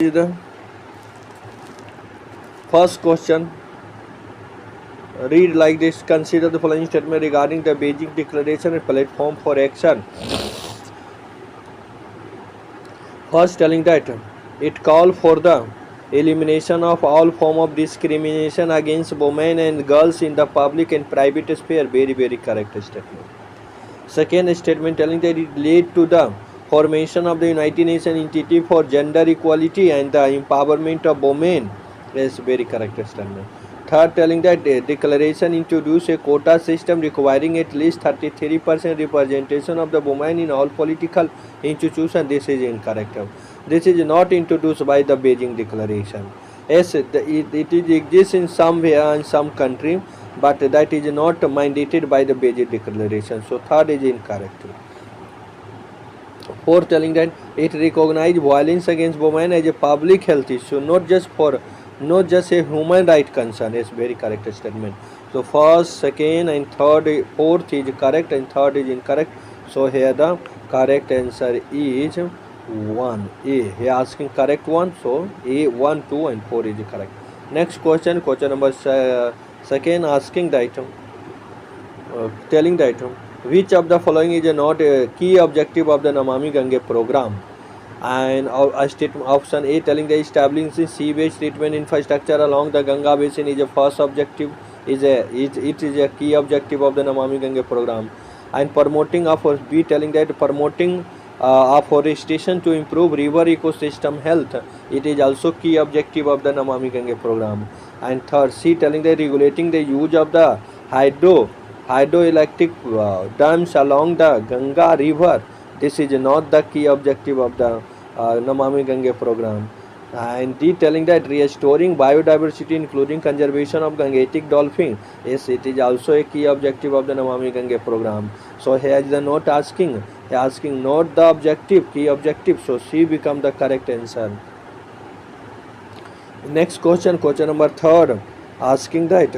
is the first question. Read like this. Consider the following statement regarding the Beijing Declaration and platform for action. First, telling that it called for the elimination of all form of discrimination against women and girls in the public and private sphere. Very correct statement. Second statement telling that it led to the formation of the United Nations entity for gender equality and the empowerment of women. Yes, very correct statement. Third, telling that the declaration introduced a quota system requiring at least 33% representation of the women in all political institutions. This is incorrect. This is not introduced by the Beijing Declaration. Yes, it exists in some way in some country, but that is not mandated by the Beijing Declaration. So third is incorrect. Fourth, telling that it recognized violence against women as a public health issue, not just a human right concern. Is very correct statement. So first, second, and third, fourth is correct, and third is incorrect. So here the correct answer is 1. A. He asking correct one. So A, 1, 2, and 4 is correct. Next question number second, asking the item, telling the item, which of the following is not a key objective of the Namami Gange program? And option A telling the establishing sewage treatment infrastructure along the Ganga basin is a first objective. It is a key objective of the Namami Gange program. And promoting B telling that promoting afforestation to improve river ecosystem health. It is also key objective of the Namami Gange program. And third, C telling that regulating the use of the hydroelectric dams along the Ganga river. This is not the key objective of the Namami Gange program. And D telling that restoring biodiversity including conservation of Gangetic dolphin. Yes, it is also a key objective of the Namami Gange program. So here is the note asking not the objective, key objective. So C become the correct answer. Next question number third, asking that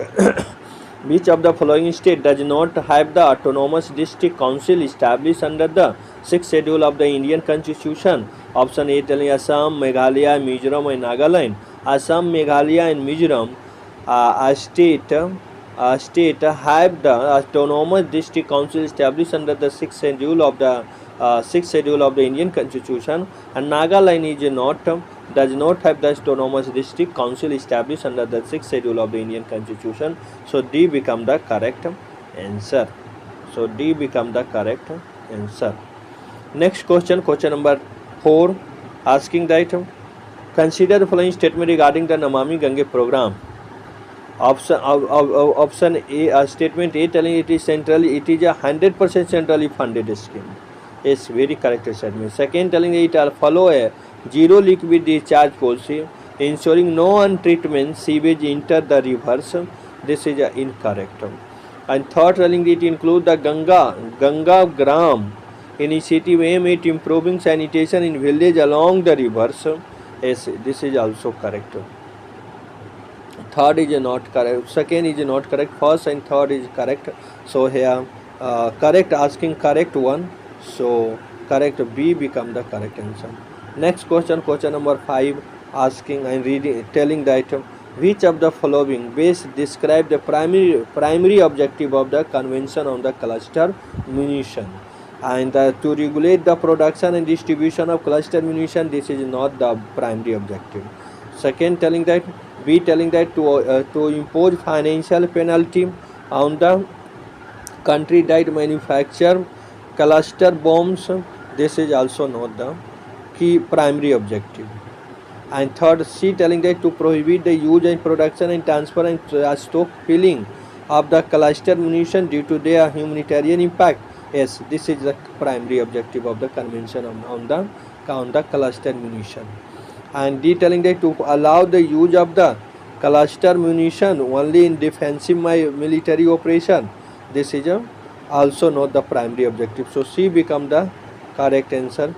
which of the following state does not have the autonomous district council established under the 6th schedule of the Indian Constitution? Option A telling Assam, Meghalaya, Mizoram and Nagaland. Assam, Meghalaya and Mizoram state have the autonomous district council established under the 6th schedule of the Indian Constitution, and Nagaland does not have the autonomous district council established under the 6th schedule of the Indian Constitution. So D become the correct answer. Next question number 4, asking that consider the following statement regarding the Namami Gange program. Option A, statement A telling it is a 100% centrally funded scheme. Is very correct statement. Second, telling it will follow a zero liquid discharge policy, ensuring no untreatment sewage enter the rivers. This is incorrect. And third, telling it include the Ganga Gram initiative aimed at improving sanitation in village along the rivers. Yes, this is also correct. Third is not correct. Second is not correct. First and third is correct. So here correct, asking correct one. So correct B become the correct answer. Next question number 5, asking and reading, telling that which of the following best describe the primary objective of the Convention on the Cluster Munition? And to regulate the production and distribution of cluster munition. This is not the primary objective. Second, telling that to impose financial penalty on the country that manufacture cluster bombs. This is also not the key primary objective. And third, C telling that to prohibit the use and production and transfer and stock filling of the cluster munition due to their humanitarian impact. Yes, this is the primary objective of the convention on the cluster munition. And D telling that to allow the use of the cluster munition only in defensive military operation. This is also not the primary objective. So C become the correct answer.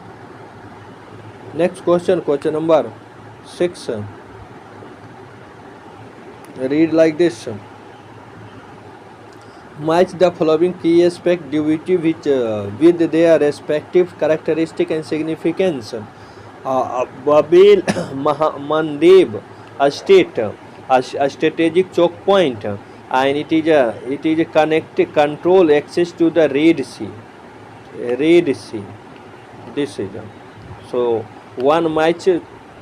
Next question number 6. Read like this. Match the following key aspect duty with their respective characteristic and significance. Babel Mandeb, a strategic choke point, and it is a connect control access to the Red Sea. Red Sea. This is so one match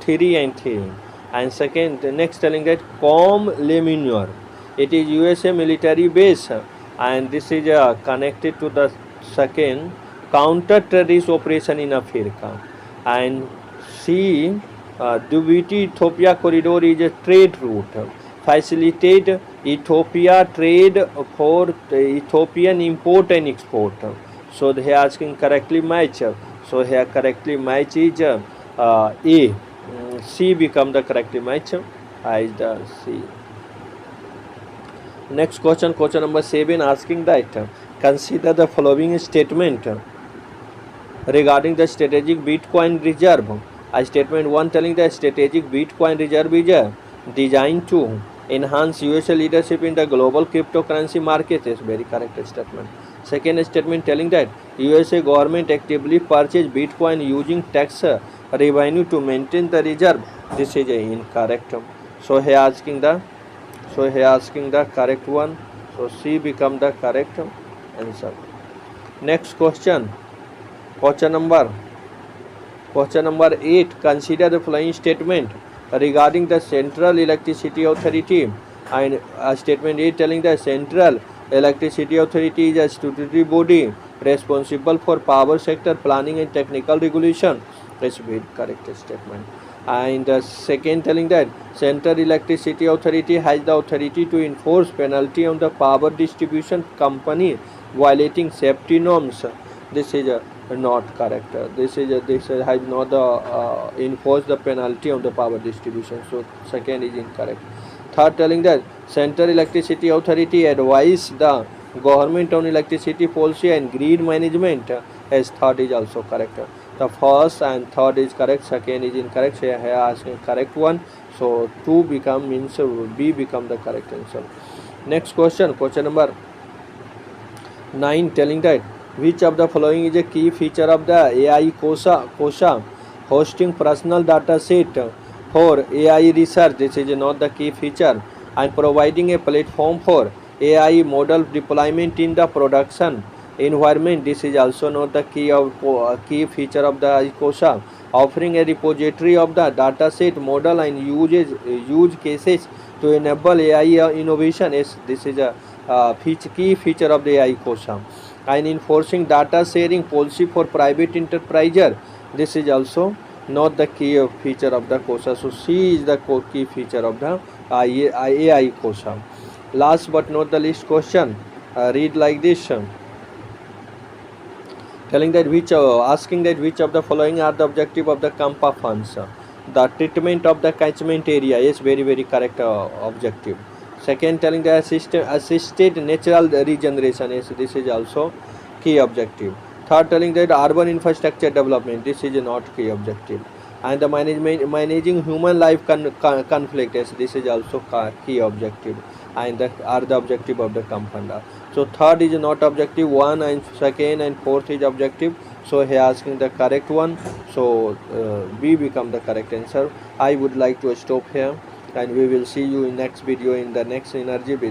3 and 3, and second the next telling that Com Lemunor. It is USA military base, and this is connected to the second counter-terrorist operation in Africa. And C, Djibouti-Ethiopia corridor is a trade route, facilitate Ethiopia trade for the Ethiopian import and export. So they are asking correctly match. So here correctly match is A. C become the correct match. Is the C. Next question number 7, asking that consider the following statement regarding the strategic Bitcoin reserve. Statement 1 telling the strategic Bitcoin reserve is designed to enhance US leadership in the global cryptocurrency market. Is very correct statement. Second statement telling that USA government actively purchase Bitcoin using tax revenue to maintain the reserve. This is incorrect. So he asking the correct one. So C become the correct answer. Next question number 8. Consider the following statement regarding the Central Electricity Authority. And statement 8 telling the Central Electricity Authority is a statutory body responsible for power sector planning and technical regulation. That's a very correct statement. And the second telling that Central Electricity Authority has the authority to enforce penalty on the power distribution company violating safety norms. This is not correct. This has not enforced the penalty on the power distribution. So second is incorrect. Third telling that Central Electricity Authority advise the government on electricity policy and grid management. As third is also correct. The first and third is correct. Second is incorrect. So here asking correct one. So 2 become means B become the correct answer. Next question number 9 telling that which of the following is a key feature of the AI Kosha hosting personal data set for AI research. This is not the key feature, and providing a platform for AI model deployment in the production environment. This is also not the key feature of the Kosha. Offering a repository of the dataset model and use cases to enable AI innovation. This is a key feature of the AI Kosha. And enforcing data sharing policy for private enterprises. This is also not the key feature of the Kosha. So C is the key feature of the AI Kosha. Last but not the least question, read like this. Telling that asking that which of the following are the objective of the Kampa funds. The treatment of the catchment area is very correct objective. Second telling the assisted natural regeneration. This is also key objective. Third telling that urban infrastructure development. This is not key objective. And the managing human life conflict. This is also key objective. And are the objective of the Kampanda. So third is not objective. 1 and second and fourth is objective. So he asking the correct one. So B become the correct answer. I would like to stop here, and we will see you in next video in the next energy video.